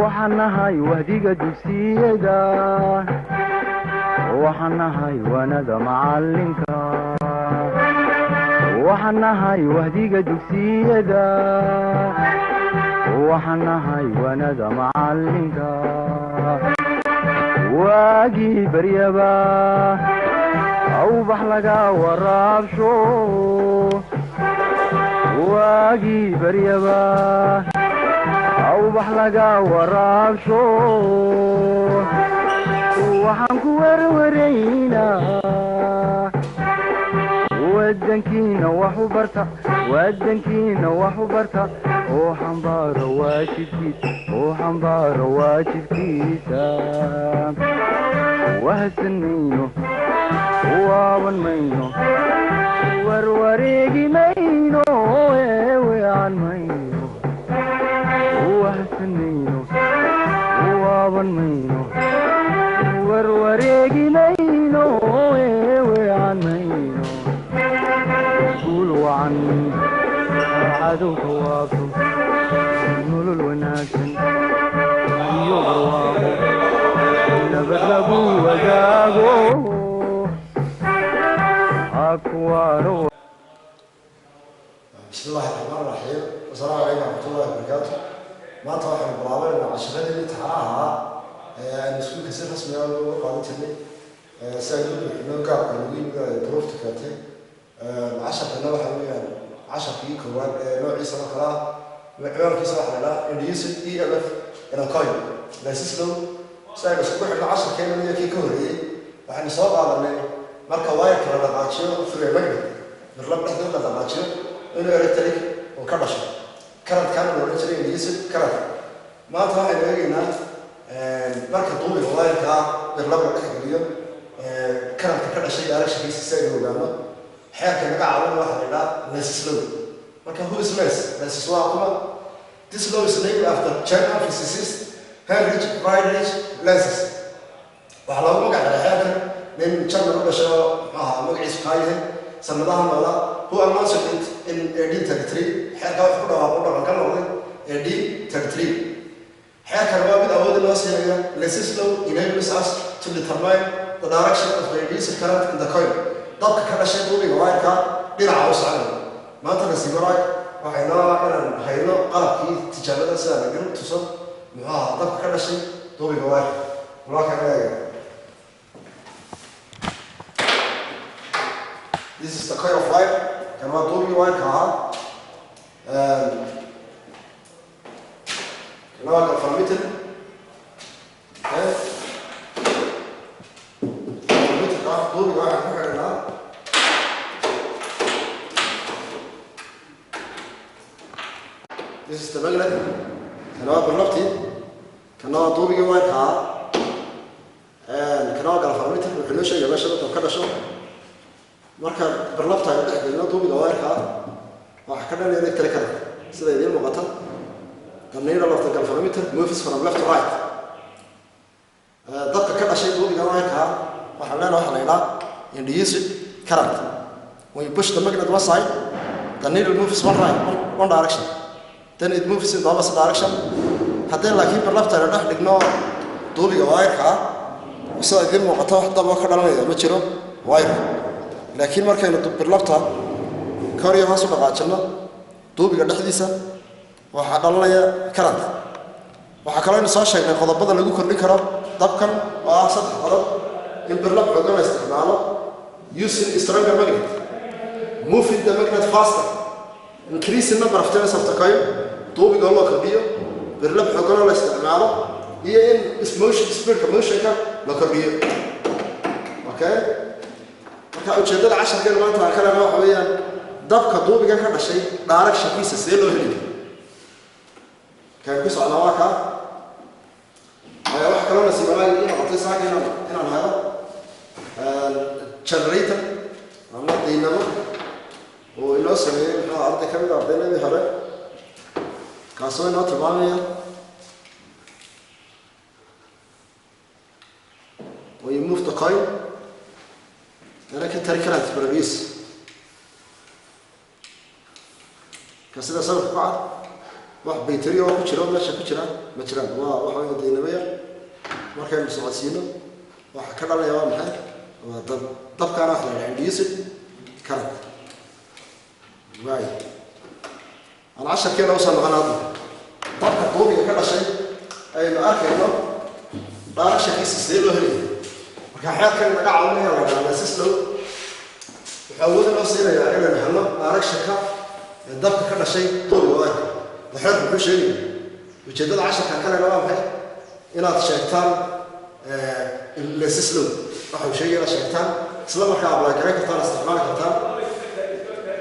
وحنهاي وهديك دوسيدا وحنهاي وانا معلمك وحنهاي وهديك دوسيدا وحنهاي وانا معلمك واجي بريبا او بحلقا ورابشو واجي بريبا او بحلقا ورابشو وحنكو ورورينا ودنكينا وحبرتا ودنكينا وحبرتا وحنبار واجبكيسا وهسنينو وابن مينو وروريقي مينو ويعن مينو وهسنينو وابن مينو وروريقي مينو ويعن مينو قولوا عني عدو توابتو نولو الوناكسن يغرواقو نبغلقو وزاقو أكوارو. بسم الله الرحمن الرحيم والسلام عليكم ورحمة الله وبركاته. ما توحي البرامج عشرة اللي تحققها نسوي كسر رسمي أو قادتني سأجد إنه قاعد يقول بروف تكاتي عشرة نوع حوالي 10 في كوان نوع سنة كلا نوع في سنة لا إنديس ELF إلى القايم لا سيسلو سأجد سكوح إلى 10 كيلو يكي كوري وحن صار على marka wayarka la dhaqaajiyo fure magnet marlab dhexdooda la dhaqaajiyo inuu electric oo ka dhasho karadkan loo jiray indhiis karad maanta waxaan eegaynaa marka duubiga wayarka marlab la dhexgeliyo karadka ka dhashay directionkiisa si ay ogaano xeerka laga caawin waxa la yiraahdaa leslow marka who is less waa kuma this law is named after German physicist Heinrich Friedrich Lens waxa lagu magacaabay xeerkan من جمع البشر مقعد كايه سنضاها مالا هو announced in 1833 حكى وحده وقرر كان وقت 1833 حكى الوابد أول الناس يعني Lesley enables us to determine the direction of the release current in the coil ضبط كذا شيء طولي وعيد كا بيرعى وسعنا ما تنسي براي وحنا أنا هينا قلب كي تجربة سنة قلت تصل ضبط كذا شيء طولي وعيد ولكن This is the coil of wire. Can we do the wire car? Can we go from it? Okay. Do the wire now. This is the magnet. Can we connect it? Can we do the wire car? And can we go from it? We can show you. We can show you. marka barlabta ay dhexgalno duubiga wayarka waxa ka dhalay electric sida idin muuqata damneeyada lafta galvanometer moves from left to right dadka ka dhashay duubiga wayarka waxa la yiraahdaa induced current when you push the magnet one side the needle moves one direction then it moves in the opposite direction hadii laakiin barlabta ay dhexgalno duubiga wayarka sida idin muuqata wax daba ka dhalanaya ma jiro wayarka laakiin markaynu birlabta koriyo hoos u dhaqaajino duubiga dhexdiisa waxa dhalanaya current waxa kale oo soo sheegnay qodobada lagu kordhin karo dabkan waa saddex qodob in birlab xooggan la isticmaalo using stronger magnet moving the magnet faster increasing number of turns of the coil duubiga loo kordhiyo birlab xooggan la isticmaalo iyo in speed motion-ka la kordhiyo okay marka ujeedada 10 geer maanta kala waxa weeyaan dabka duubiga ka dhashay direction-kiisa see loo heli kan ku socda waa ka wax kale oo nasiibay in qatay saakina inaan helo generator ama dynamo oo ilo sameeyay arday kamid ah ardayda hore kaasoo inoo tilmaamaya when you move the coil لكن تركنا تبريس كسيدة سبب بعد wax baytari oo ku jira meesha ku jira ma jiraan waa waxa weeye deynamaya markaynu socodsiino waxa ka dhalaya waa maxay waa dabkaana wax la yidhaahdo diesel current waay aan casharkeena usoo noqon hadda dabka duubiga ka dhashay aynu arkayno dhaarashakiisa sidee loo helayo marka xeerkan naga caawinaya la yidhahdaa sislow waxaa awood loo siinayaa inaan helno dhaarashaka dabka ka dhashay duubiga waay waxaad ku sheegay ujeedada casharka kalena waa maxay inaad sheegtaan sislow waxa uu sheegay inaad sheegtaan isla markaa apply gareyn kartaan isticmaali kartaan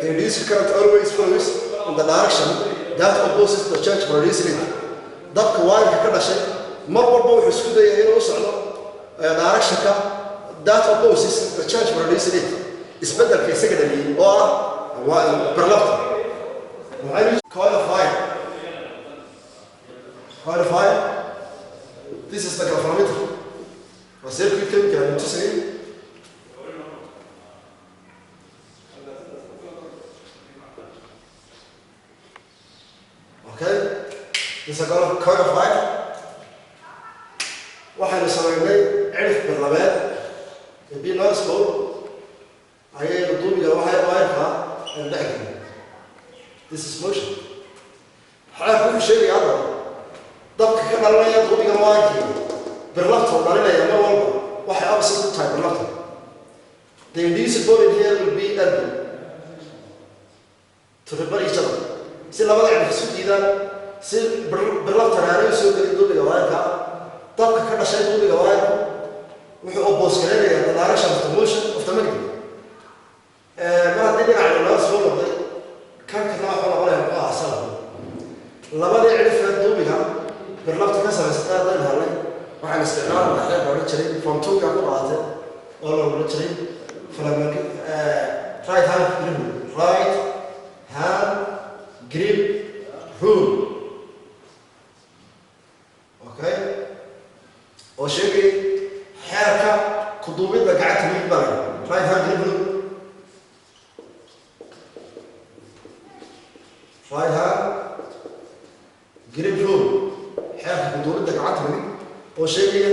induced current always flows in the direction that opposes the charge produced in it dabka waayirka ka dhashay mar walba wuxuu isku dayaa inuu u socdo directionka that opposes the charge produced in it isbedelka isaga dhaliyay oo ah berlabta waxay coil of fire this is the galvanometer circuit chemical into say okay this is a coil of fire waxaynu sameynay cirif barlabeed bi noisco ayaynu duubiga waxay waayirka aan dhexgelin this is motion xaalku ku sheegay hadda dabka ka dhalanaya duubiga waayirka berlabta dhalinaya mar walba waxay absad u tahay berlabta the induced body here will be able to repel each other si labada cirif isu diidaan si berlabta raarayo soo gelin duubiga waayirka dabka ka dhashay duubiga waayirka wuxuu oppose gareynayaa the direction of the motion of the magnet mar haddii dhinaca loo soo noqday kan kana waxuu noqonaya muxuu asal labadii cirifeed duubiga berlabta ka samaysata haddaynu helnay waxaan isticmaalnaa xeeb odhan jiray form 2 ku qaatay oo la odhan jiray right hand grip rule okay oo sheegay xeerka ku duubidda gacanta mid baa right hand grip rule right hand grip rule xeerka ku duubidda gacanta mid oo sheegaya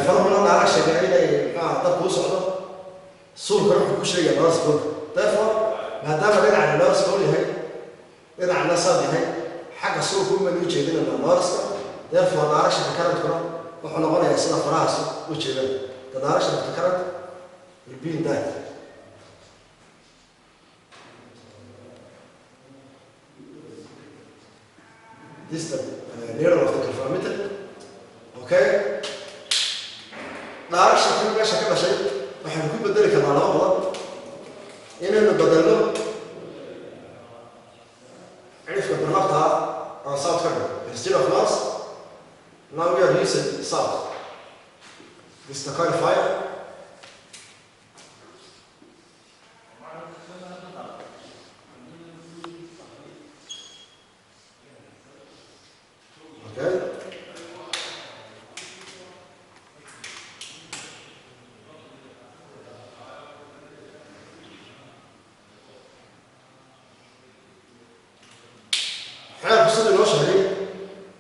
farmana dhaara sheegay inay dabku u socdo suulka wuxuu ku sheegaya noosco therefore maadaama dhinaca noosco yahay dhinaca nasab yahay xagga suulka uma u jeedinayna noosco therefore dhaarashada current-kuna wuxuu noqonayaa sida farahaas u jeedana dhaarashada current will be in that this is the needle of the galvanometer okay dhaarashada meesha ka dhashay waxaan ku bedeli karnaa laba qodob inaynu bedelno cirifka berlabta aan south ka dhigo instead of north now we are using south this is the coil of fire okay xeerku sidii loo sheegay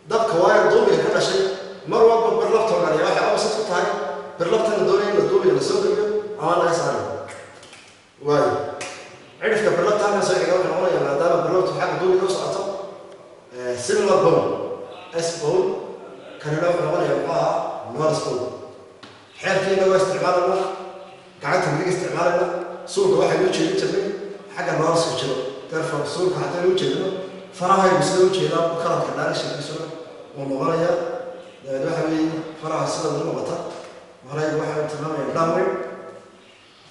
dabka waayar duubiga ka dhashay mar walba berlabta organiya waxay absad ku tahay berlabtana doonaya in la duubiga la soo geliyo ama laga saarayo waayo cirifka berlabta halkan soo xiga wuxuu noqonayaa maadaama berlabtu xagga duubiga u socoto similar bone s bone kanina wuxuu noqonayaa muxuu ahaa north bone xeerkiina waa isticmaalayna gacanta midig isticmaalayna suulka waxaynu u jeedin jirnay xagga north ku jiro therefore suulka haddaynu u jeedino farahaygu sida u jeedaa karanka dhaarashakiisuna uu noqonaya dabeed waxa weeye faraha sida u noqota horaygu waxay tilmaamaya downward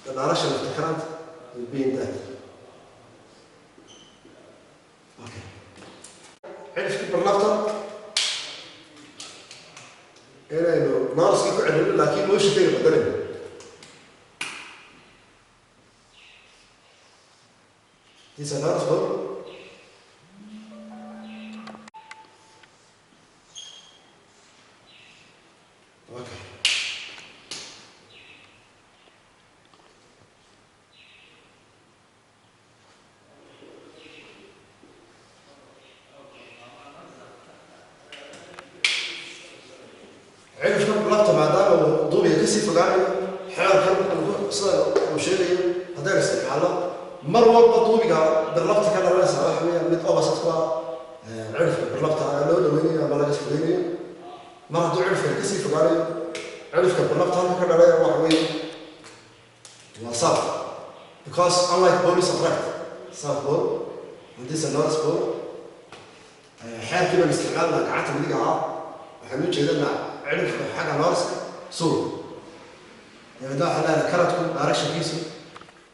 the direction of the current will be in that okay cirifkii berlabta inaynu noorskii ku celino laakiin mooshinkayga bedelayno this is another one okay باللابتوب هذا ضوبي كسي فقاني حال كان صار وشيء هذا استعماله مرة بضوبي باللابتوب كان رأس واحد من أبسط قا عرف باللابتوب لو ويني ما لقيت فيني مرة دو عرف كسي فقاني عرف باللابتوب كان رأي واحد وين وصار because unlike ball is attract south ball and this is north ball حال كده الاستعمال قعدت بدي قاعد وحنو جيدنا عرف حاجة نورس صور يعني ده حنا كرتكم دايركشن كيسو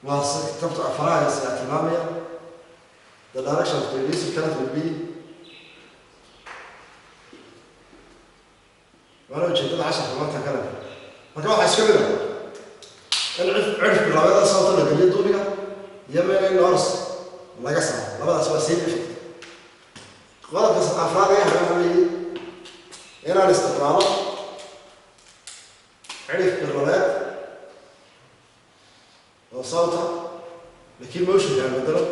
واصل تبطأ فراغ اهتمامية ده دايركشن تدريس كانت بالبي وانا جيت 10 كمان كلام ما كان واحد يسكبنا عرف بالرابطة صوت اللي قليل دولية يمين نورس لا قصة لا بد أسوأ سيد فيه غلط بس أفراد يعني هنا الاستقرار عرف بالرابط وصوتها لكن موشن يعني مدرب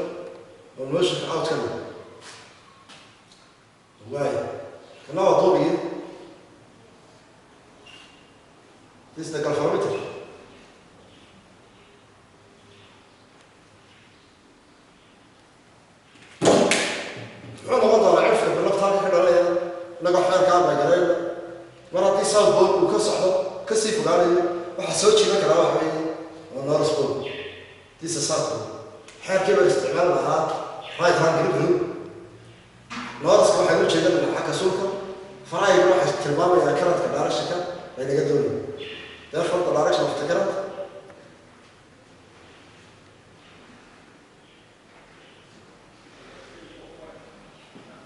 والموشن أوت كله واي كنا وضوبي this is the calorimeter أنا وضع العرف باللابتوب كده عليه لقى حال كان بقريب مرة دي صار بول وكسحه كسيف وقال وحسوي شيء ذكر واحد ونار سبول دي صار حال كيف الاستعمال لها رايت هاند جريب نار سبول حلو شيء من حكى سولكم فراي يروح الكلمة إذا كانت كبار الشكل بين قدوني ده فرق العرش لو افتكرت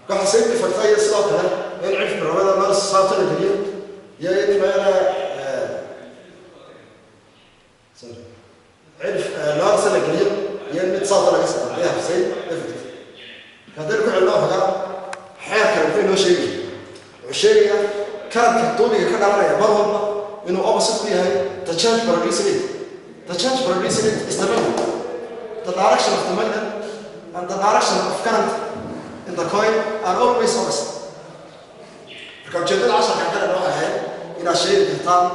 كحسين بفتاي الصوت هنا نعرف من رمضان النار الصوت الجديد يا ريت ما أنا عرف نار سنة جديد يا صوت ولا قصة يا حسين افكت هذا كل الله قال حاكم فيه شيء وشيء كانت طولي كان على مرة إنه أبسط فيها تشانج بريسيت تشانج بريسيت استمر the direction of the magnet and the direction of current in the coil are always opposite. فكم جدول 10 كان نوعها هي إلى شيء يهتم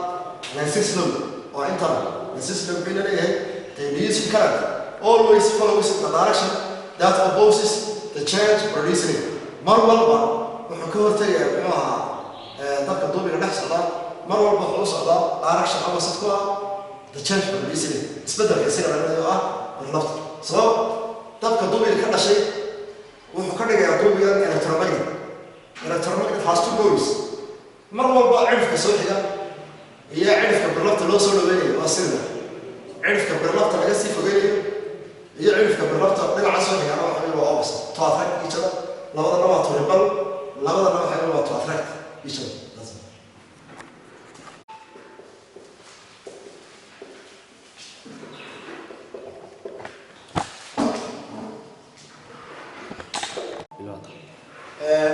للسيس لوب أو internal السيس لوب بين اللي the music current always follows the direction that opposes the change producing مرة وحكومة تجاه طبق الضوء اللي نحصل مرة بحوص على direction أو وسطها the change producing استبدل يصير على باللفظ سواء طبق الضوء اللي كان شيء وحكومة تجاه الضوء يعني electromagnet has two goals مرة عرف كسوحها هي عرف باللفظ اللي وصل له وصلنا عرف باللفظ اللي قصي فوقيه هي عرف باللفظ اللي عصر يعني أنا حبيبي وأبص توافق يجرا لو أنا ما توربل لو أنا ما حبيبي وتوافق يجرا لازم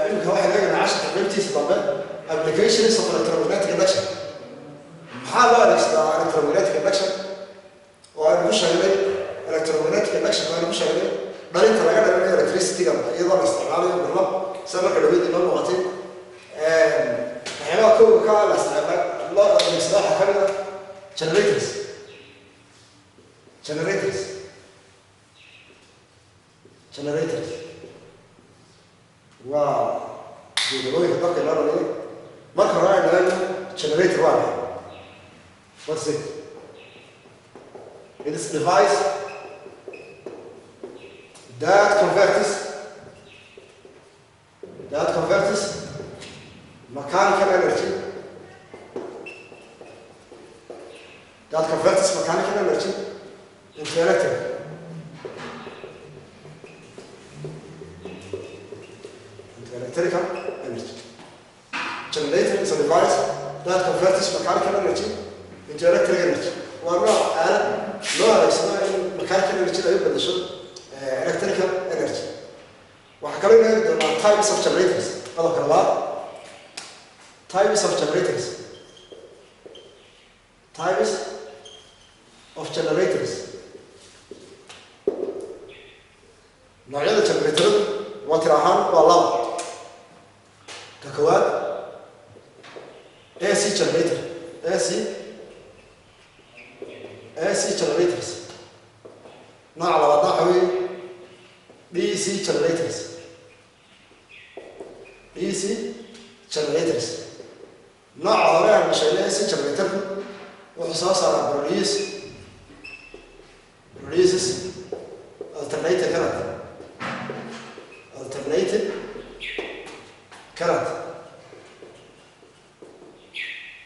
إنك واحد يجي من 10 تجربتي سبب applications of electromagnetic induction محل electromagnetic induction وأنا مش هقول electromagnetic induction وأنا مش هقول دارين تلاقي لنا electricity كم أيضا استعماله بالله سبب كدويد إنه نقطين حينما كل كلا استعمال الله الاصلاح كذا generators واو يقولوا لي طاقة النار ليه ما كان راعي لأنه generator واحد what's it it is a device that converts mechanical energy into electric. Electrical energy. Generator is a device that converts mechanical energy into electric energy. ونوع mechanical energy لا يبدأ شو electrical energy. وحكينا لنا types of generators. هذا كلام. Types of generators. Types of generators. نوعية الجنريتر وتراهن والله ككواد AC generator نوع على وضع حوي DC generators DC generators نوع على مش AC generator وحصاص على releases alternated current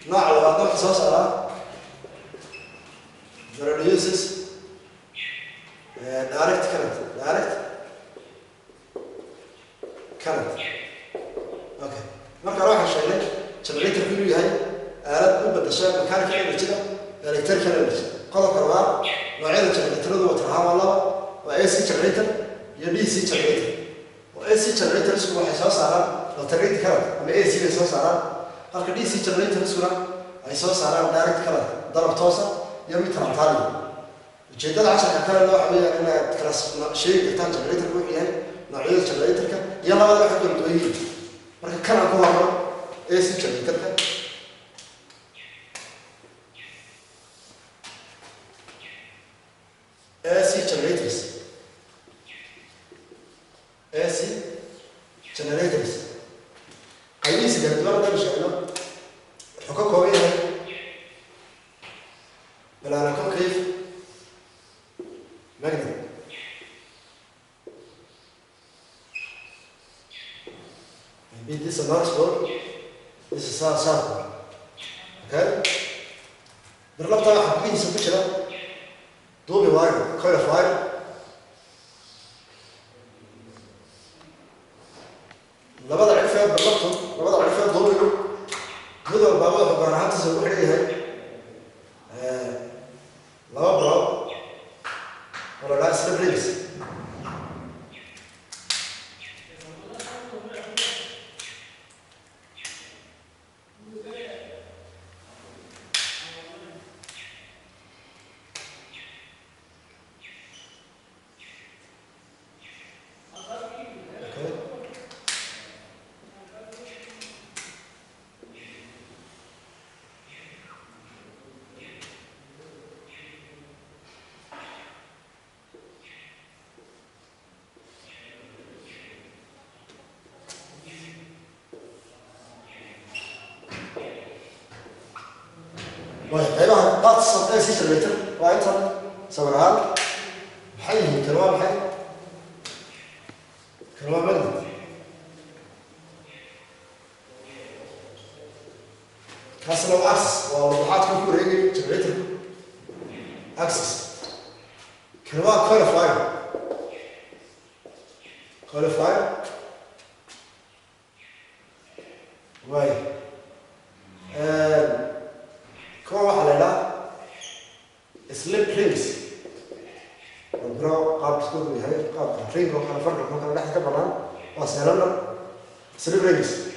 نوع على وضع حصاص على releases direct current okay marka waxa sheegay generator inuu yahay aalad u badashay mechanical energy electrical energy qodobka labaad noocyada generatoradu waa taxawal laba waa AC generator iyo DC generator oo AC generators waxay soo saaraan alternating current ama AC ay soo saaraan halka DC generators ay soo saaraan direct current darab toos ah iyo mid tarantali ujeedada casharka kale loo xawiyo inaad kala sheegi kartaan generator wuxuu yahay noocyada generatorka iyo labada wax kala duwan yihiin marka kana ku haro AC generatorka AC generators qaybihiisa kala duwan haddaan sheegno wuxuu ka kooban yahay balaana concave magnet maybe this is a North Pole, this is South Pole. Okay? بالربط طبعا حبيبي يسمى كده دوبي واير coil of wire لبعض العرفات بالربط لبعض العرفات دوبي له مدة الباقي حبارات تسوي عليها لبعض ولا لا سلبريس طيب باتس AC generator وانت صورها حي كلام حي كلام مجد حسب العكس ووضوحات كل ريجي generator اكسس كلام coil of wire واي كم واحد لا سليب رينجز البرو قاب تقول لي هاي قاب رينج وخلنا فرق مثلا نحكي كمان واسهلنا سليب رينجز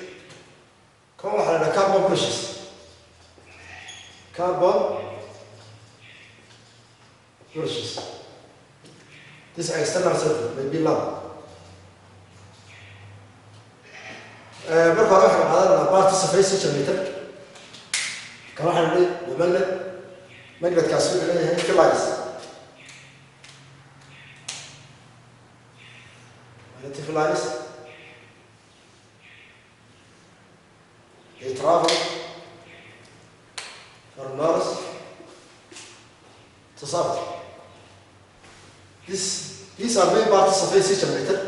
كم واحد لا كاربون بريشز this external circuit maybe lamp مرة واحد هذا بارت سفيس generator كما حنقول مجلد كاسوق اللي هي فلايس هذه فلايس يترافع from Mars to South. These are main parts of AC generator.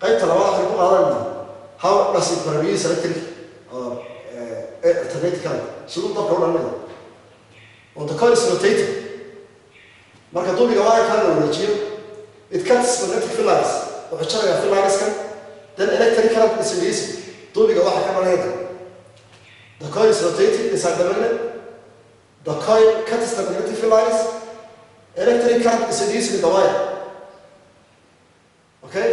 قيد تلوث يكون هذا how does it produce electric or alternating current? شنو الضبط هنا منه؟ when the coil is rotated marka duubiga waa kan la wareejiyo it cuts magnetic fields wuxuu jarayaa fields kan then electric current is released duubiga waxa ka banayda the coil is rotated inside the magnet the coil cuts the magnetic fields electric current is released in the wire okay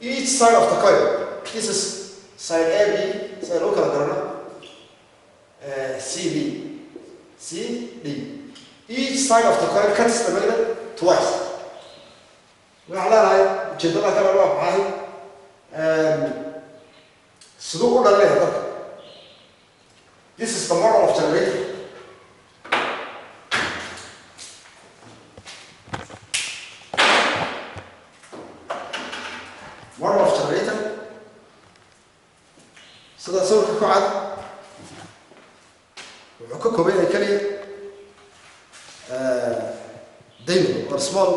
each side of the coil this is side AB side local garana CD each side of the coil cuts the magnet twice وعلى هاي جدنا كمان واحد هاي صدوق ولا لا this is the model of generator model of generator sida sawirka ku cad wuxuu ka kooban yahay kaliya dynamo or small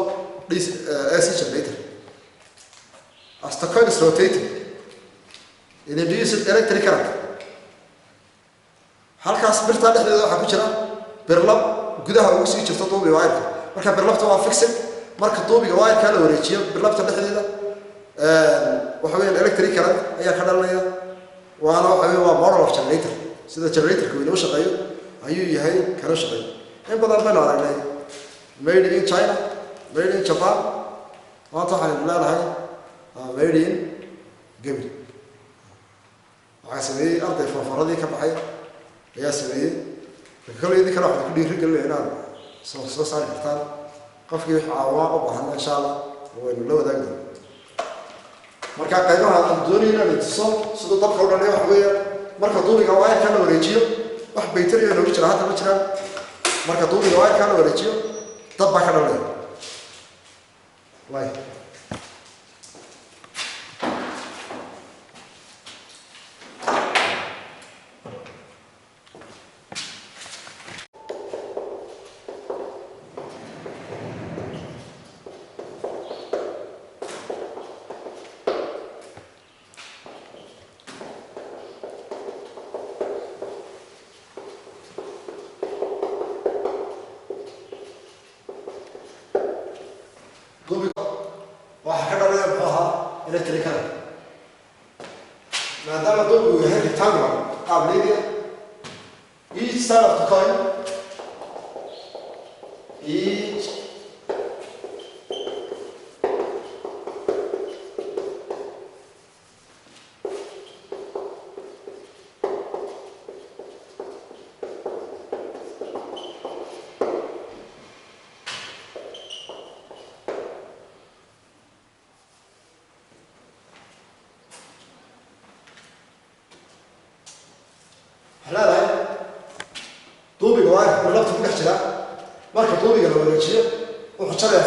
AC generator. As the coil is rotating, it induces electric current. halkaas birta dhexdeeda waxa ku jira birlab gudaha ugu sii jirta duubiga wire marka birlabta waa fixed marka duubiga wire ka la wareejiyo birlabta dhexdeeda waxa weeyaan electric current ayaa ka dhalanaya waana waxa weeyaan waa model of generator sida generator ku inoo shaqeeyo ayuu yahay kana shaqeeyo in badan baan aragnay made in China made in Japan waxa waxaan leeyahay made in Gabri waxa sameeyay arday farfaradii ka baxay ayaa sameeyay kale idin kala wax ku dhiiri galnaa soo saar kartaan qofkii caawaa u baahan insha Allah waynu la wadaagno marka qaybaha aan doonayna in tuso sida dabka u dhalay wax weeyaan marka duubiga wire ka la wareejiyo wax baytari oo lagu jira hadda ma jiraan marka duubiga wire ka la wareejiyo dab baa ka dhalay way waxa ka dhalay maxaa electric current maadaama duubigu yahay rectangle ability each side of the coil each هلا طوبي جواك بالربط في الحجرة مركب طوبي جوا الوجهية وحشرة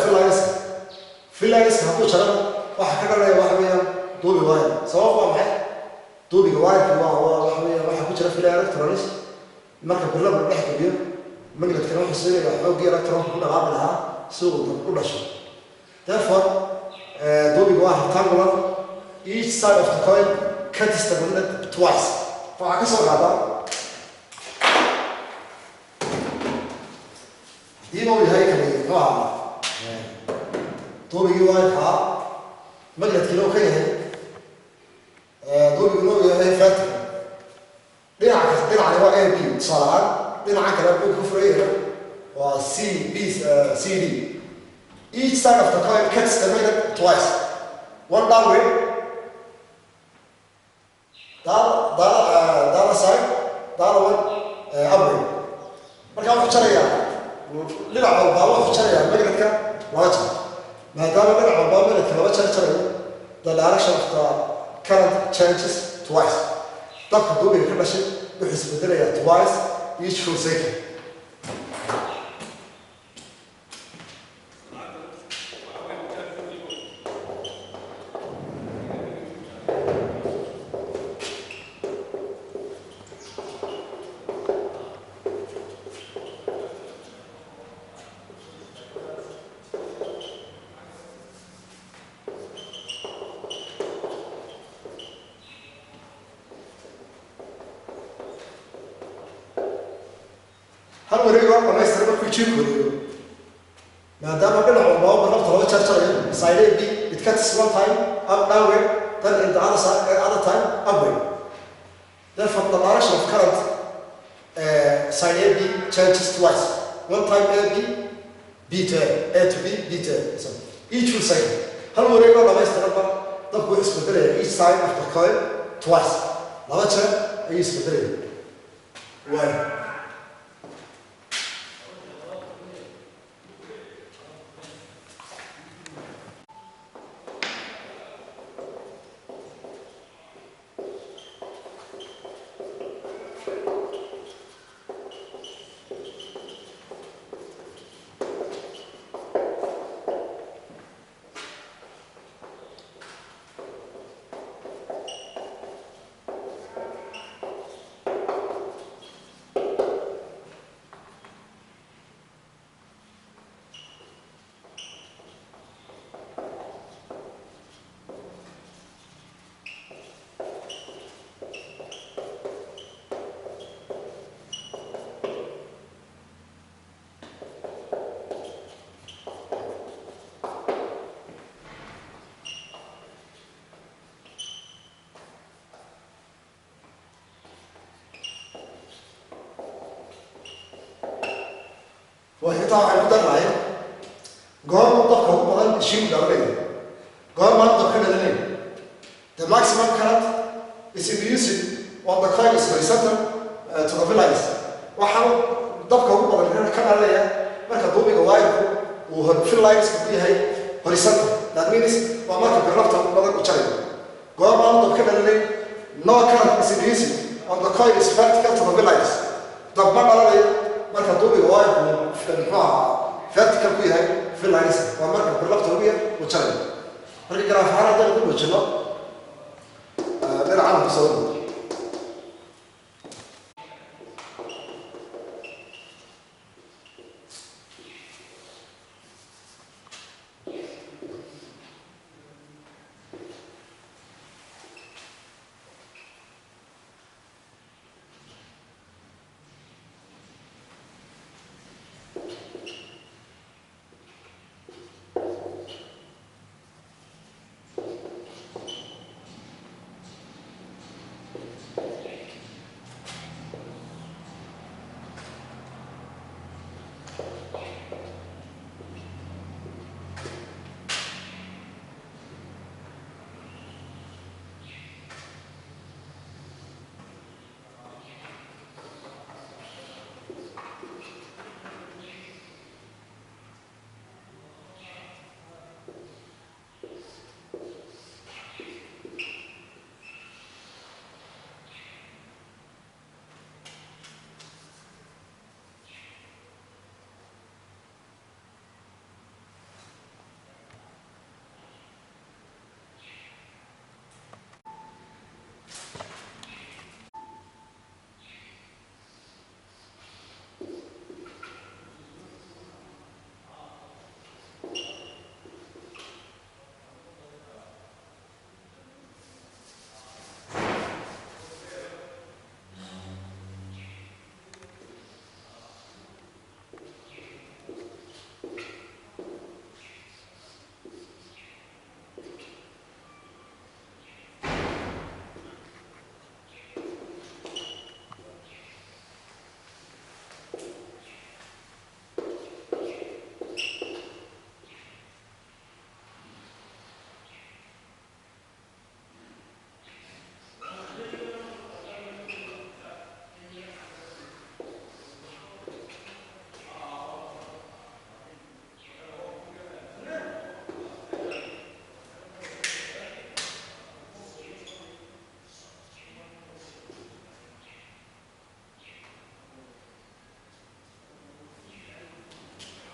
في اللايس هاتو شرنا واحد كذا لا واحد ويا طوبي جواك سواء معه طوبي جواك هو واحد ويا واحد كذا في الإلكترونيس مركب بالربط بيحكي بيه من الإلكترون حسيني راح يجي إلكترون كل عاملها سوق كل شيء therefore طوبي جواك rectangular each side of the coil can be twice فعكسه هذا دي مو هي كلي نوعا طوبي واحد ها مجلد كيلو كيه طوبي كيلو هي فات دين على واحد بي صلاة دين على كلام كفرية و سي بي سي دي each side of the coil cuts the magnet twice one down way دار side دار one up way marka waxa jaraya للعب الباور في شريعة مجرد واجب ما دام للعب الباور مجرد واجب the direction of the current changes twice طبعا دوبي كل شيء بحسب بدرية twice each full second هل وريقه ما يستربك في شيء وريقه ما دام بينه وبين بالربط هو تشرشر سايد بي بتكتس one time up down way then in the other side other time up way therefore the direction of current side A B changes twice one time A B B to A to B B to A so each will say هل وريقه ما يستربك طب اسمه each side of the coil twice لا بتشر أي اسمه why وحتى عند الرأي قام ضخ هو بدل شيء دولي قام ما ضخ كده the maximum current is induced on the coil is horizontal to the village وحاول ضخ هو بدل هنا كان عليه مركب دوبي قواير وفيلايز كلها horizontal that means ومركب الربط بدل كشري قام ما ضخ كده no current is induced on the coil is vertical to the village طب ما عليه مركب دوبي قواير vertical كلها فيلايز ومركب الربط دوبي وشري هذه كلام حالة ده كله جلو نلعب بصوت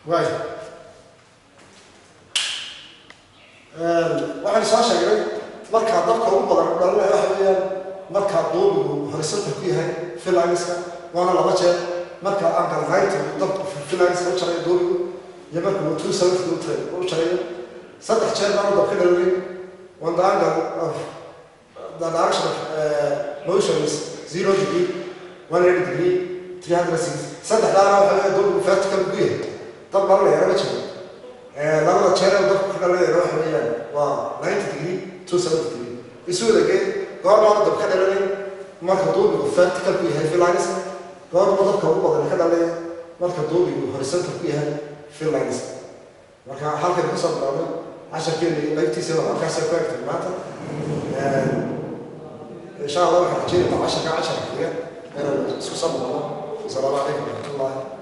واي waxaan soo sheegay marka dabka ugu badan dhalanayo waxa weeyaan marka doobigu horisanta ku yahay filanska waana laba jeer marka aan galnayto dabka filanska u jaray doobigu iyo marka uu tuu sababta u jaray saddex jeer baan dabka dhalay when the angle of the direction of motion is 0 degree 180 degree 360 saddex daana waxa weeyaan doobigu vertical ku yahay طب مرة يا رجل لما تشارك ضغط كده اللي يروح وياه واو 90 degree 270 degree بسهولة كده قال ما ضغط كده اللي مركب طول vertical فيها في اللاينس قال ما ضغط كده كده اللي مركب طول horizontal فيها في اللاينس مركب حركة بس برامج عشان كده لا تيجي سوا كاسة فاكت ماتا إن شاء الله راح تجينا 10 كده أنا سوسة الله السلام عليكم ورحمة الله